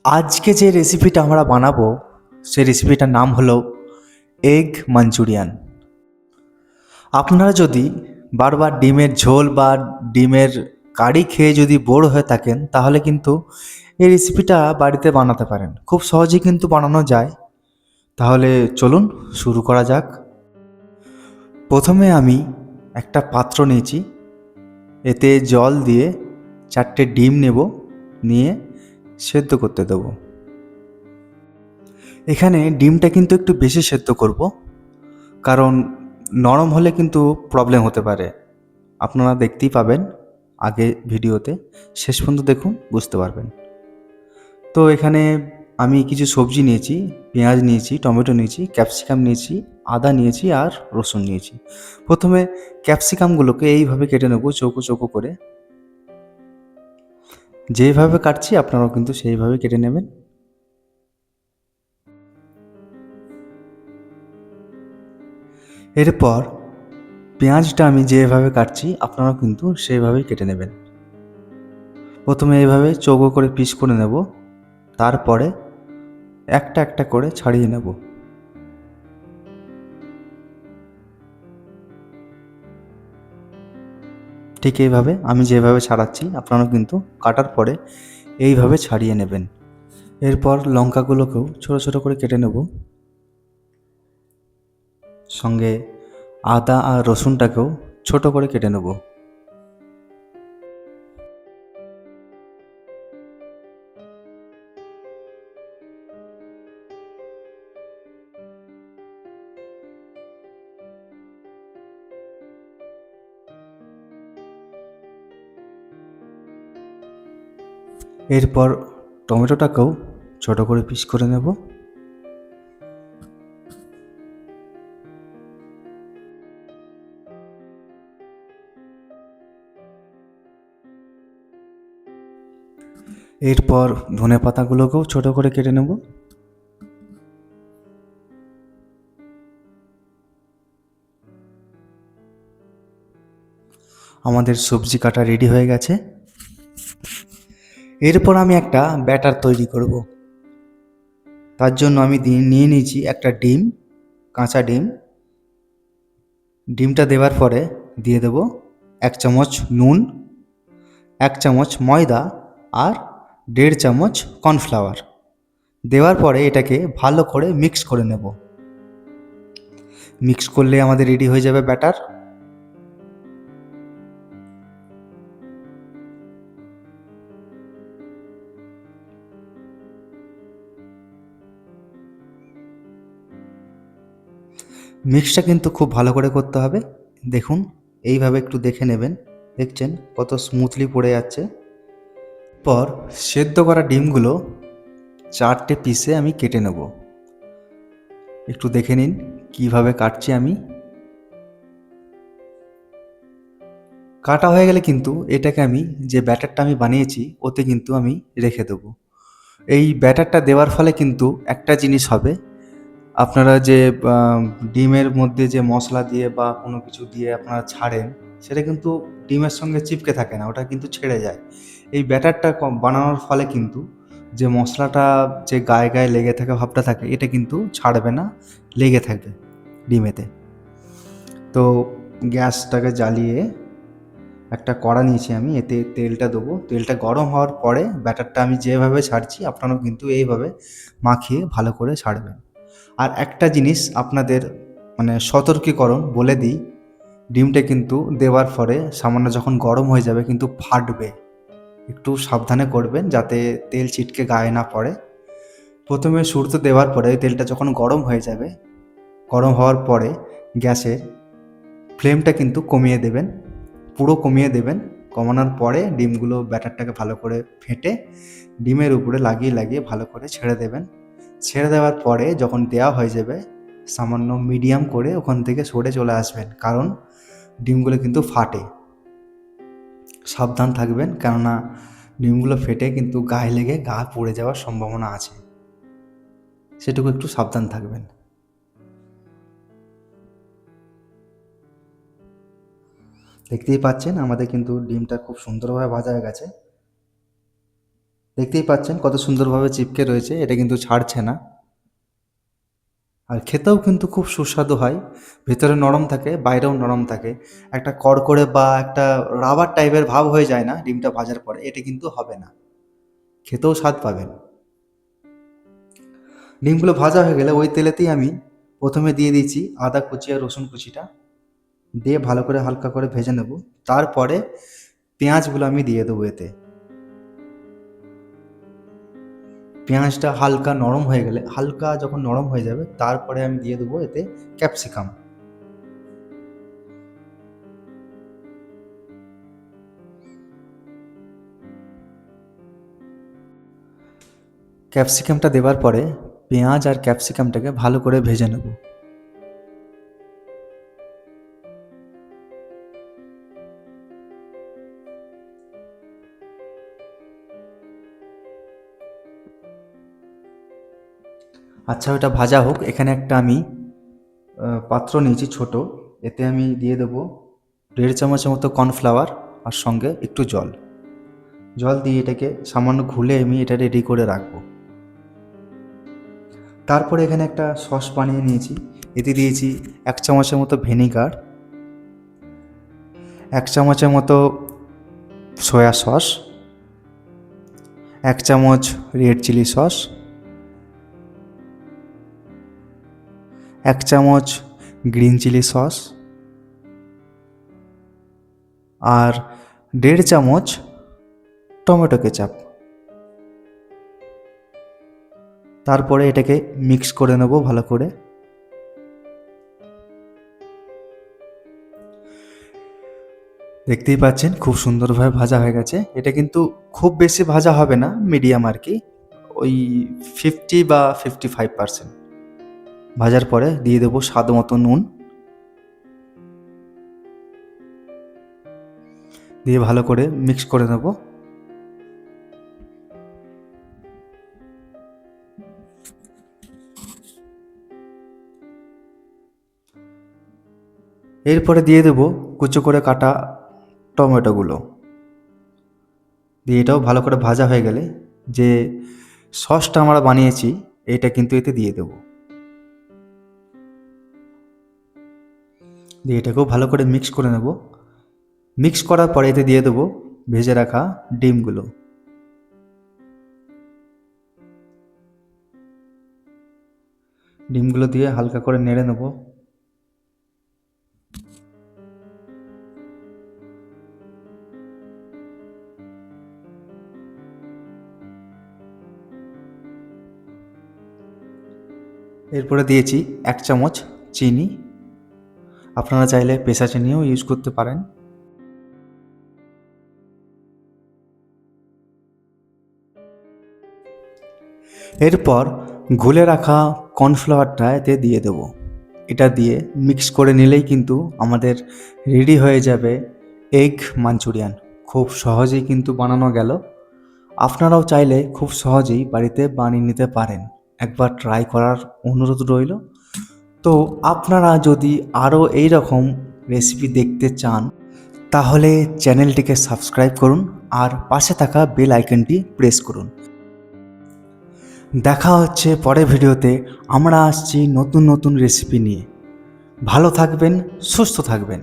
আজকে যে রেসিপিটা আমরা বানাবো সেই রেসিপিটার নাম হলো এগ মাঞ্চুরিয়ান। আপনারা যদি বারবার ডিমের ঝোল বা ডিমের কারি খেয়ে যদি বোর হয়ে থাকেন তাহলে কিন্তু এই রেসিপিটা বাড়িতে বানাতে পারেন, খুব সহজেই কিন্তু বানানো যায়। তাহলে চলুন শুরু করা যাক। প্রথমে আমি একটা পাত্র নিয়েছি, এতে জল দিয়ে 4টে ডিম নেব, নিয়ে সেদ্ধ করতে দেবো। এখানে ডিমটা কিন্তু একটু বেশি সেদ্ধ করব, কারণ নরম হলে কিন্তু প্রবলেম হতে পারে। আপনারা দেখতেই পাবেন আগে ভিডিওতে, শেষ পর্যন্ত দেখুন, বুঝতে পারবেন। তো এখানে আমি কিছু সবজি নিয়েছি, পেঁয়াজ নিয়েছি, টমেটো নিয়েছি, ক্যাপসিকাম নিয়েছি, আদা নিয়েছি আর রসুন নিয়েছি। প্রথমে ক্যাপসিকামগুলোকে এইভাবে কেটে নেব চৌকো চৌকো করে। যেইভাবে কাটছি আপনারাও কিন্তু সেইভাবে কেটে নেবেন। এরপর পেঁয়াজটা আমি যেভাবে কাটছি আপনারাও কিন্তু সেইভাবেই কেটে নেবেন। প্রথমে এইভাবে চৌকো করে পিস করে নেব, তারপরে একটা একটা করে ছাড়িয়ে নেব। ঠিক এইভাবে আমি যেভাবে ছাড়াচ্ছি আপনারাও কিন্তু কাটার পরে এইভাবে ছাড়িয়ে নেবেন। এরপর লঙ্কাগুলোকেও ছোট ছোট করে কেটে নেব, সঙ্গে আদা আর রসুনটাকেও ছোট করে কেটে নেব। এরপর টমেটোটাকেও ছোট করে পিস করে নেব। এরপর ধনে পাতাগুলোকেও ছোট করে কেটে নেব। আমাদের সবজি কাটা রেডি হয়ে গেছে। এরপর আমি একটা ব্যাটার তৈরি করব। তার জন্য আমি নিয়ে নিয়েছি একটা ডিম, কাঁচা ডিম। ডিমটা দেওয়ার পরে দিয়ে দেব 1 চামচ নুন, 1 চামচ ময়দা আর 1.5 চামচ কর্নফ্লাওয়ার। দেওয়ার পরে এটাকে ভালো করে মিক্স করে নেব। মিক্স করলে আমাদের রেডি হয়ে যাবে ব্যাটার। মিক্সটা কিন্তু খুব ভালো করে করতে হবে। দেখুন এইভাবে একটু দেখে নেবেন, দেখছেন কত স্মুথলি পড়ে যাচ্ছে। পর সেদ্ধ করা ডিমগুলো 4টে পিসে আমি কেটে নেব। একটু দেখে নিন কিভাবে কাটছি আমি। কাটা হয়ে গেলে কিন্তু এটাকে আমি যে ব্যাটারটা আমি বানিয়েছি ওতে কিন্তু আমি রেখে দেবো। এই ব্যাটারটা দেওয়ার ফলে কিন্তু একটা জিনিস হবে, আপনারা যে ডিমের মধ্যে যে মশলা দিয়ে বা কোনো কিছু দিয়ে আপনারা ছাড়েন, সেটা কিন্তু ডিমের সঙ্গে চিপকে থাকে না, ওটা কিন্তু ছেড়ে যায়। এই ব্যাটারটা বানানোর ফলে কিন্তু যে মশলাটা যে গায়ে গায়ে লেগে থাকে ভাবটা থাকে, এটা কিন্তু ছাড়বে না, লেগে থাকবে ডিমেতে। তো গ্যাসটাকে জ্বালিয়ে একটা কড়া নিয়েছি আমি, এতে তেলটা দেবো। তেলটা গরম হওয়ার পরে ব্যাটারটা আমি যেভাবে ছাড়ছি আপনারাও কিন্তু এইভাবে মাখিয়ে ভালো করে ছাড়বেন। আর একটা জিনিস আপনাদের মানে সতর্কীকরণ বলে দিই, ডিমটা কিন্তু দেওয়ার পরে সামান্য যখন গরম হয়ে যাবে কিন্তু ফাটবে, একটু সাবধানে করবেন যাতে তেল ছিটকে গায়ে না পড়ে। প্রথমে শুরুতে দেওয়ার পরে তেলটা যখন গরম হয়ে যাবে, গরম হওয়ার পরে গ্যাসের ফ্লেমটা কিন্তু কমিয়ে দেবেন, পুরো কমিয়ে দেবেন। কমানোর পরে ডিমগুলো ব্যাটারটাকে ভালো করে ফেটে ডিমের উপরে লাগিয়ে লাগিয়ে ভালো করে ছেড়ে দেবেন। ছেড়ে দেওয়ার পরে যখন দেওয়া হয়ে যাবে সামান্য মিডিয়াম করে ওখান থেকে সরে চলে আসবেন, কারণ ডিমগুলো কিন্তু ফাটে। সাবধান থাকবেন, কেননা ডিমগুলো ফেটে কিন্তু গায়ে লেগে গা পুড়ে যাওয়ার সম্ভাবনা আছে, সেটুকু একটু সাবধান থাকবেন। দেখতেই পাচ্ছেন আমাদের কিন্তু ডিমটা খুব সুন্দরভাবে ভাজা হয়ে গেছে। দেখতেই পাচ্ছেন কত সুন্দরভাবে চিপকে রয়েছে, এটা কিন্তু ছাড়ছে না। আর খেতেও কিন্তু খুব সুস্বাদু হয়, ভেতরে নরম থাকে বাইরেও নরম থাকে, একটা কড়কড়ে বা একটা রাবার টাইপের ভাব হয়ে যায় না ডিমটা ভাজার পরে, এটা কিন্তু হবে না, খেতেও স্বাদ পাবেন। ডিমগুলো ভাজা হয়ে গেলে ওই তেলেতেই আমি প্রথমে দিয়ে দিয়েছি আদা কুচি আর রসুন কুচিটা, দিয়ে ভালো করে হালকা করে ভেজে নেব। তারপরে পেঁয়াজগুলো আমি দিয়ে দেবো এতে। পেঁয়াজটা হালকা নরম হয়ে গেলে, হালকা যখন নরম হয়ে যাবে, তারপরে আমি দিয়ে দেবো এতে ক্যাপসিকাম। ক্যাপসিকামটা দেওয়ার পরে পেঁয়াজ আর ক্যাপসিকামটাকে ভালো করে ভেজে নেব। আচ্ছা, ওটা ভাজা হোক, এখানে একটা আমি পাত্র নিয়েছি ছোট, এতে আমি দিয়ে দেবো 1.5 চামচের মতো কর্নফ্লাওয়ার আর সঙ্গে একটু জল। জল দিয়ে এটাকে সামান্য ঘুলে আমি এটা রেডি করে রাখবো। তারপরে এখানে একটা সস বানিয়ে নিয়েছি, এতে দিয়েছি 1 চামচের মতো ভিনিগার, 1 চামচের মতো সয়া সস, 1 চামচ রেড চিলি সস, 1 চামচ গ্রিন চিলি সস আর 1.5 চামচ টমেটো কেচাপ। তারপরে এটাকে মিক্স করে নেব ভালো করে। দেখতেই পাচ্ছেন খুব সুন্দরভাবে ভাজা হয়ে গেছে। এটা কিন্তু খুব বেশি ভাজা হবে না, মিডিয়াম আর কি, ওই 50 বা 55%। ভাজার পরে দিয়ে দেবো স্বাদ মতো নুন, দিয়ে ভালো করে মিক্স করে নেব। এরপরে দিয়ে দেবো কুচো করে কাটা টমেটোগুলো, দিয়ে এটাও ভালো করে ভাজা হয়ে গেলে যে সসটা আমরা বানিয়েছি এটা কিন্তু এতে দিয়ে দেবো, দিয়ে এটাকেও ভালো করে মিক্স করে নেব। মিক্স করার পরে এতে দিয়ে দেবো ভেজে রাখা ডিমগুলো। ডিমগুলো দিয়ে হালকা করে নেড়ে নেব। এরপরে দিয়েছি 1 চামচ চিনি, আপনারা চাইলে পেঁচা চিনিও ইউজ করতে পারেন। এরপর ঘুলে রাখা কর্নফ্লাওয়ারটা এতে দিয়ে দেব। এটা দিয়ে মিক্স করে নিলেই কিন্তু আমাদের রেডি হয়ে যাবে এগ মাঞ্চুরিয়ান। খুব সহজেই কিন্তু বানানো গেল। আপনারাও চাইলে খুব সহজেই বাড়িতে বানিয়ে নিতে পারেন, একবার ট্রাই করার অনুরোধ রইল। তো আপনারা যদি আরও এই রকম রেসিপি দেখতে চান তাহলে চ্যানেলটিকে সাবস্ক্রাইব করুন আর পাশে থাকা বেল আইকনটি প্রেস করুন। দেখা হচ্ছে পরের ভিডিওতে। আমরা আসছি নতুন নতুন রেসিপি নিয়ে। ভালো থাকবেন, সুস্থ থাকবেন।